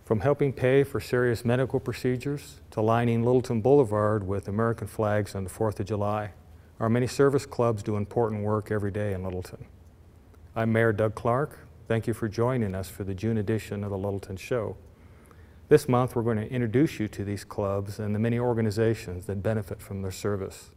From helping pay for serious medical procedures to lining Littleton Boulevard with American flags on the 4th of July, our many service clubs do important work every day in Littleton. I'm Mayor Doug Clark. Thank you for joining us for the June edition of the Littleton Show. This month we're going to introduce you to these clubs and the many organizations that benefit from their service.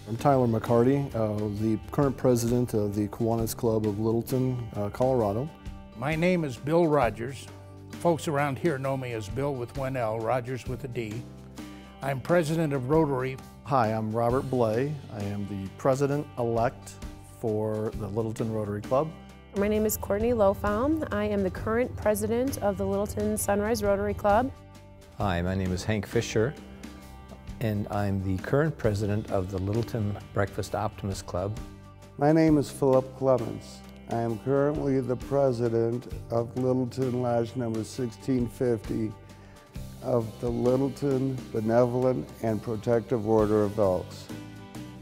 I'm Tyler McCarty, the current president of the Kiwanis Club of Littleton, Colorado. My name is Bill Rogers. Folks around here know me as Bill with one L, Rogers with a D. I'm president of Rotary. Hi, I'm Robert Blay. I am the president-elect for the Littleton Rotary Club. My name is Courtney Lofaum. I am the current president of the Littleton Sunrise Rotary Club. Hi, my name is Hank Fisher, and I'm the current president of the Littleton Breakfast Optimist Club. My name is Philip Clements. I am currently the president of Littleton Lodge number 1650 of the Littleton Benevolent and Protective Order of Elks.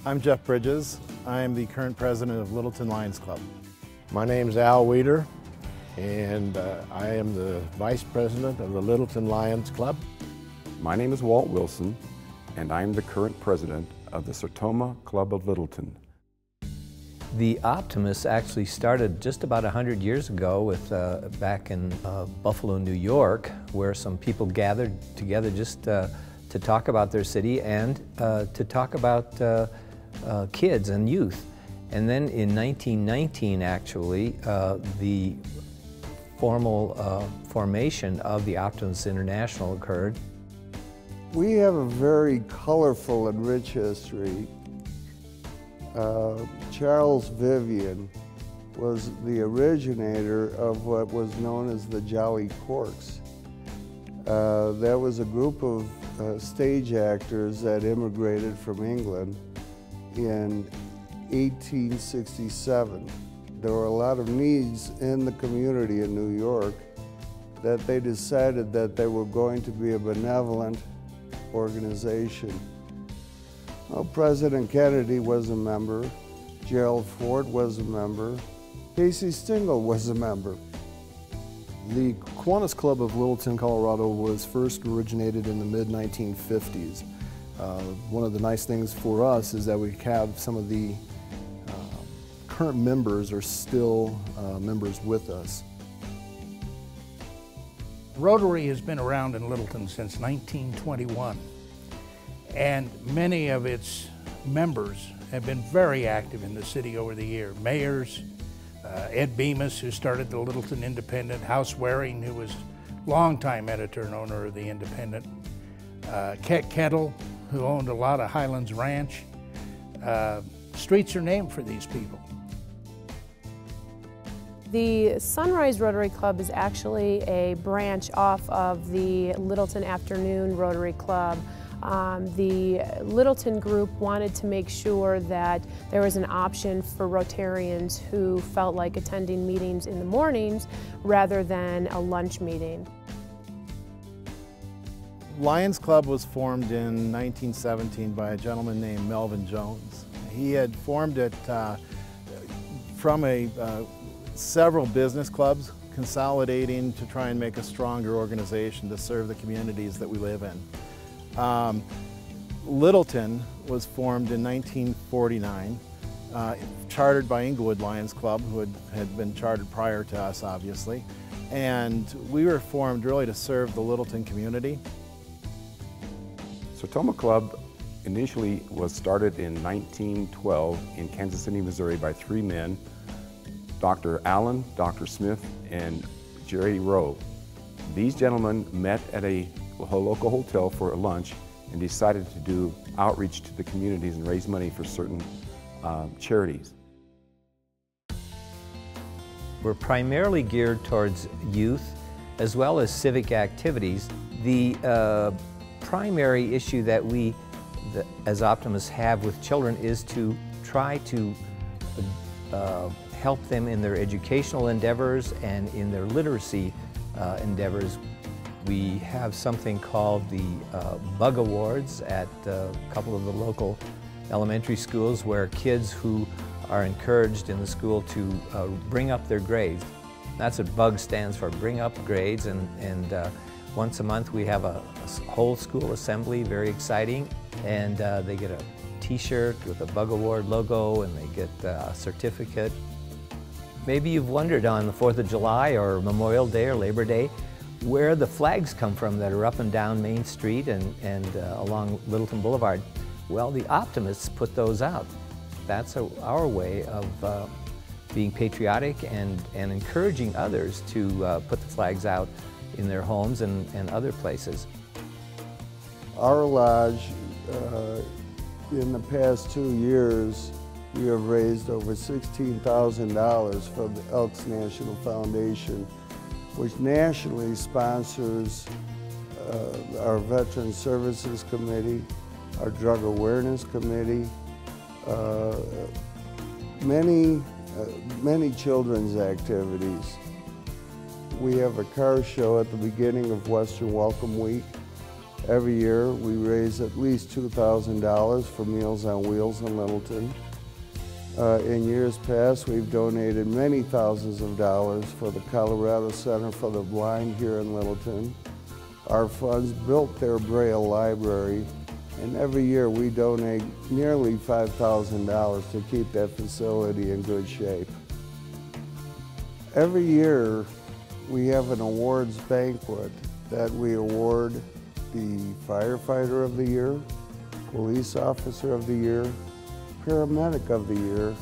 I'm Jeff Bridges. I am the current president of Littleton Lions Club. My name is Al Weeder, and I am the vice president of the Littleton Lions Club. My name is Walt Wilson, and I'm the current president of the Sertoma Club of Littleton. The Optimists actually started just about 100 years ago with, back in Buffalo, New York, where some people gathered together just to talk about their city and to talk about kids and youth. And then in 1919, actually, the formal formation of the Optimists International occurred. We have a very colorful and rich history. Charles Vivian was the originator of what was known as the Jolly Corks. That was a group of stage actors that immigrated from England in 1867. There were a lot of needs in the community in New York that they decided that they were going to be a benevolent organization. Well, President Kennedy was a member, Gerald Ford was a member, Casey Stengel was a member. The Kiwanis Club of Littleton, Colorado was first originated in the mid-1950s. One of the nice things for us is that we have some of the current members are still members with us. Rotary has been around in Littleton since 1921, and many of its members have been very active in the city over the year. Mayors, Ed Bemis, who started the Littleton Independent, House Waring, who was longtime editor and owner of the Independent, Ket Kettle, who owned a lot of Highlands Ranch. Streets are named for these people. The Sunrise Rotary Club is actually a branch off of the Littleton Afternoon Rotary Club. The Littleton group wanted to make sure that there was an option for Rotarians who felt like attending meetings in the mornings rather than a lunch meeting. Lions Club was formed in 1917 by a gentleman named Melvin Jones. He had formed it from several business clubs, consolidating to try and make a stronger organization to serve the communities that we live in. Littleton was formed in 1949, chartered by Inglewood Lions Club, who had been chartered prior to us, obviously. And we were formed really to serve the Littleton community. Sertoma Club initially was started in 1912 in Kansas City, Missouri by three men, Dr. Allen, Dr. Smith, and Jerry Rowe. These gentlemen met at a local hotel for a lunch and decided to do outreach to the communities and raise money for certain charities. We're primarily geared towards youth as well as civic activities. The primary issue that we, as Optimists, have with children is to try to help them in their educational endeavors and in their literacy endeavors. We have something called the Bug Awards at a couple of the local elementary schools, where kids who are encouraged in the school to bring up their grades. That's what BUG stands for, bring up grades, and once a month we have a whole school assembly, very exciting, and they get a t-shirt with a Bug Award logo, and they get a certificate. Maybe you've wondered on the 4th of July or Memorial Day or Labor Day where the flags come from that are up and down Main Street and along Littleton Boulevard. Well, the Optimists put those out. That's our way of being patriotic and encouraging others to put the flags out in their homes and other places. Our lodge, in the past 2 years, we have raised over $16,000 for the Elks National Foundation, which nationally sponsors our Veteran Services Committee, our Drug Awareness Committee, many children's activities. We have a car show at the beginning of Western Welcome Week. Every year we raise at least $2,000 for Meals on Wheels in Littleton. In years past, we've donated many thousands of dollars for the Colorado Center for the Blind here in Littleton. Our funds built their Braille library, and every year we donate nearly $5,000 to keep that facility in good shape. Every year we have an awards banquet that we award the Firefighter of the Year, Police Officer of the Year, Paramedic of the Year,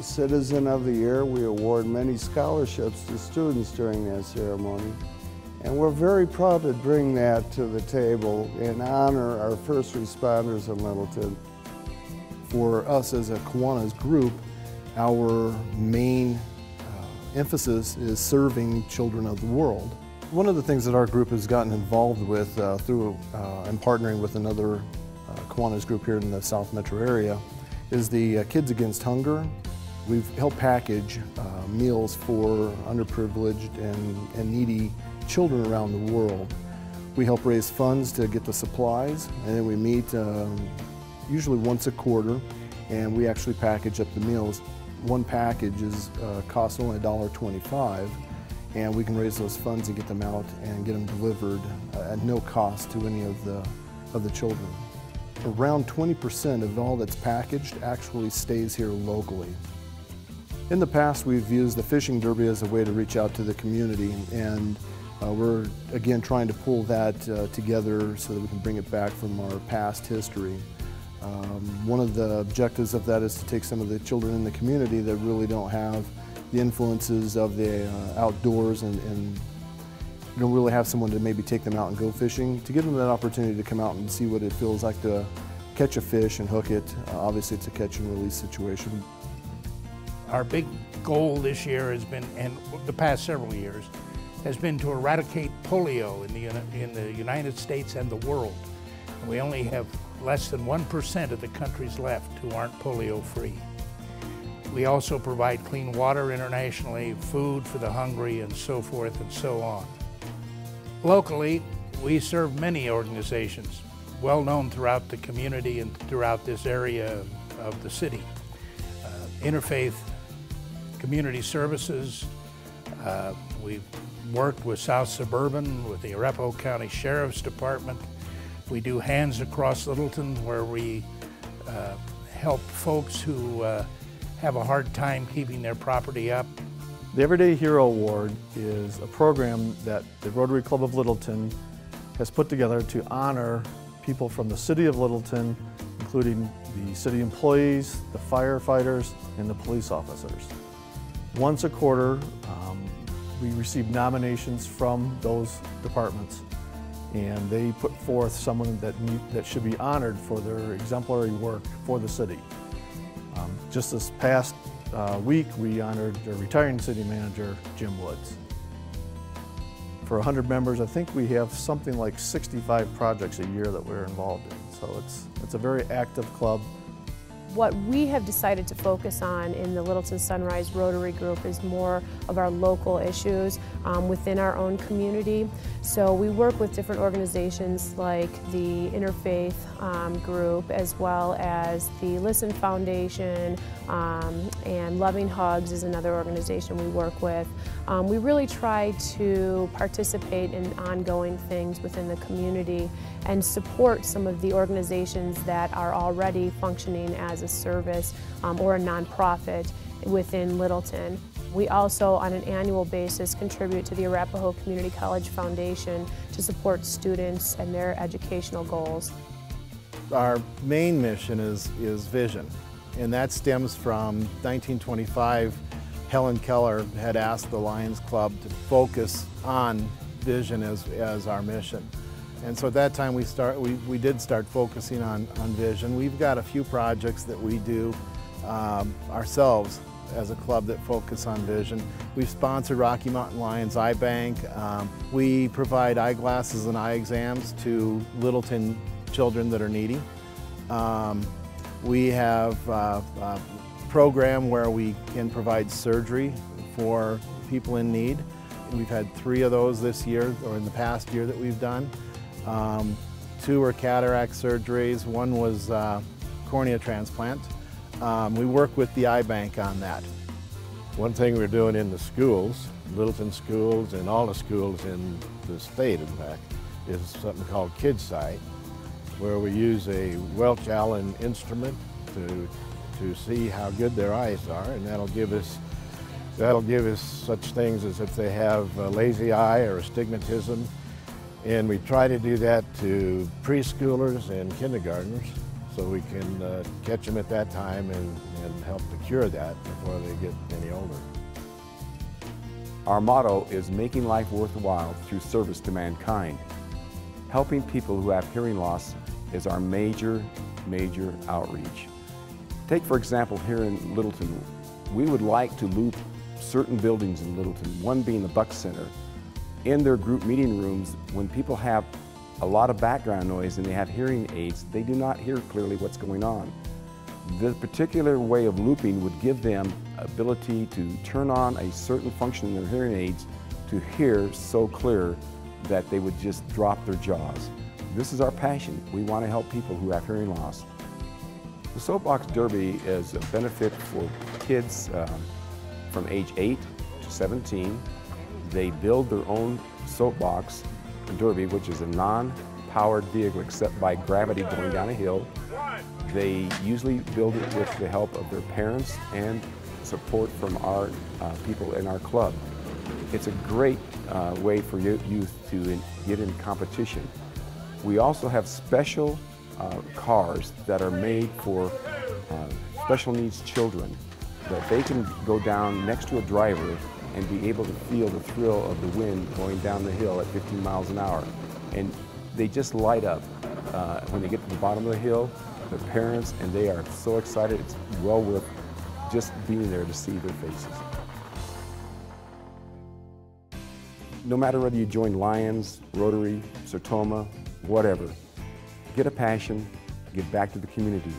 Citizen of the Year. We award many scholarships to students during that ceremony. And we're very proud to bring that to the table and honor our first responders in Littleton. For us as a Kiwanis group, our main emphasis is serving children of the world. One of the things that our group has gotten involved with through and partnering with another Kiwanis group here in the South Metro area is the Kids Against Hunger. We've helped package meals for underprivileged and needy children around the world. We help raise funds to get the supplies, and then we meet usually once a quarter, and we actually package up the meals. One package costs only $1.25, and we can raise those funds and get them out and get them delivered at no cost to any of the children. Around 20% of all that's packaged actually stays here locally. In the past, we've used the fishing derby as a way to reach out to the community, and we're again trying to pull that together so that we can bring it back from our past history. One of the objectives of that is to take some of the children in the community that really don't have the influences of the outdoors and don't really have someone to maybe take them out and go fishing, to give them that opportunity to come out and see what it feels like to catch a fish and hook it. Obviously it's a catch and release situation. Our big goal this year has been, and the past several years, has been to eradicate polio in the United States and the world. And we only have less than 1% of the countries left who aren't polio free. We also provide clean water internationally, food for the hungry, and so forth and so on. Locally, we serve many organizations well known throughout the community and throughout this area of the city. Interfaith Community Services, we've worked with South Suburban, with the Arapahoe County Sheriff's Department. We do Hands Across Littleton, where we help folks who have a hard time keeping their property up. The Everyday Hero Award is a program that the Rotary Club of Littleton has put together to honor people from the City of Littleton, including the city employees, the firefighters, and the police officers. Once a quarter, we receive nominations from those departments, and they put forth someone that should be honored for their exemplary work for the city. Just this past week, we honored the retiring city manager, Jim Woods. For 100 members, I think we have something like 65 projects a year that we're involved in. So it's a very active club. What we have decided to focus on in the Littleton Sunrise Rotary Group is more of our local issues within our own community. So we work with different organizations like the Interfaith Group, as well as the Listen Foundation, and Loving Hugs is another organization we work with. We really try to participate in ongoing things within the community and support some of the organizations that are already functioning as a service or a nonprofit within Littleton. We also, on an annual basis, contribute to the Arapahoe Community College Foundation to support students and their educational goals. Our main mission is vision, and that stems from 1925. Helen Keller had asked the Lions Club to focus on vision as our mission. And so at that time we did start focusing on vision. We've got a few projects that we do ourselves as a club that focus on vision. We've sponsored Rocky Mountain Lions Eye Bank. We provide eyeglasses and eye exams to Littleton children that are needy. We have a program where we can provide surgery for people in need. We've had 3 of those this year, or in the past year that we've done. 2 were cataract surgeries, 1 was cornea transplant. We work with the eye bank on that. One thing we're doing in the schools, Littleton schools and all the schools in the state, in fact, is something called KidSight, where we use a Welch-Allen instrument to see how good their eyes are, and that'll give us such things as if they have a lazy eye or astigmatism. And we try to do that to preschoolers and kindergartners so we can catch them at that time and help to cure that before they get any older. Our motto is making life worthwhile through service to mankind. Helping people who have hearing loss is our major outreach. Take, for example, here in Littleton, we would like to loop certain buildings in Littleton, one being the Buck Center. In their group meeting rooms, when people have a lot of background noise and they have hearing aids, they do not hear clearly what's going on. The particular way of looping would give them ability to turn on a certain function in their hearing aids to hear so clear that they would just drop their jaws. This is our passion. We want to help people who have hearing loss. The Soapbox Derby is a benefit for kids from age 8 to 17. They build their own soapbox derby, which is a non-powered vehicle except by gravity going down a hill. They usually build it with the help of their parents and support from our people in our club. It's a great way for youth to get in competition. We also have special cars that are made for special needs children, that they can go down next to a driver and be able to feel the thrill of the wind going down the hill at 15 miles an hour. And they just light up when they get to the bottom of the hill, the parents, and they are so excited. It's well worth just being there to see their faces. No matter whether you join Lions, Rotary, Sertoma, whatever, get a passion, give back to the community.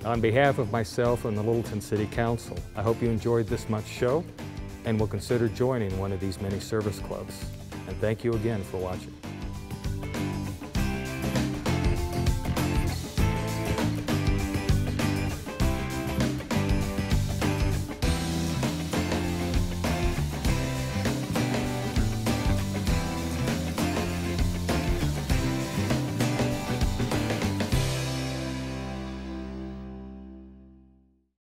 On behalf of myself and the Littleton City Council, I hope you enjoyed this month's show and will consider joining one of these many service clubs. And thank you again for watching.